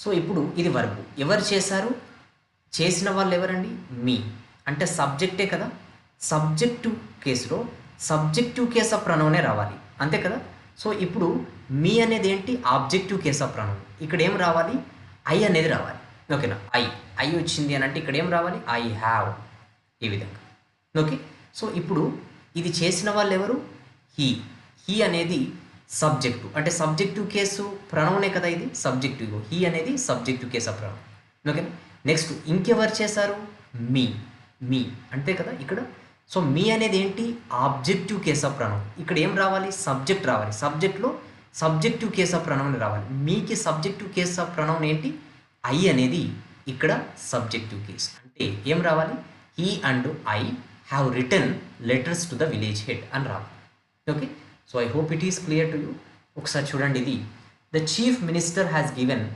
So ఇప్పుడు ఇది verb. ఎవరు చేశారు? చేసిన వాళ్ళు ఎవరండి? మీ. అంటే సబ్జెక్టే కదా. సబ్జెక్టివ్ కేసులో సబ్జెక్టివ్ కేస్ ఆఫ్ ప్రొనౌనే రావాలి, అంతే కదా. సో ఇప్పుడు మీ అనేది ఏంటి? Objective case of pronoun. ఇక్కడ ఏం రావాలి? ఐ అనేది రావాలి. ఓకేనా? ఐ వచ్చింది అని అంటే ఇక్కడ ఏం రావాలి? ఐ హ్యావ్, ఈ విధంగా. ఓకే. సో ఇప్పుడు ఇది చేసిన వాళ్ళు ఎవరు? హీ అనేది సబ్జెక్టు, అంటే సబ్జెక్టివ్ కేసు ప్రొనౌనే కదా ఇది. సబ్జెక్టివ్, హీ అనేది subjective case of pronoun. Okay. Next ఇంకెవరు చేశారు? మీ అంతే కదా ఇక్కడ. సో మీ అనేది ఏంటి? Objective case of pronoun. ఇక్కడ ఏం రావాలి? సబ్జెక్ట్ రావాలి. సబ్జెక్ట్లో సబ్జెక్టివ్ కేస్ ఆఫ్ ప్రొనౌన్ రావాలి. మీకి సబ్జెక్టివ్ కేస్ ఆఫ్ ప్రొనౌన్ ఏంటి? ఐ అనేది ఇక్కడ సబ్జెక్టివ్ కేస్. అంటే ఏం రావాలి? He and I have return letters to the village head అని రావాలి. Okay. So I hope it is clear to you. ఒకసారి చూడండి, ఇది the chief minister has given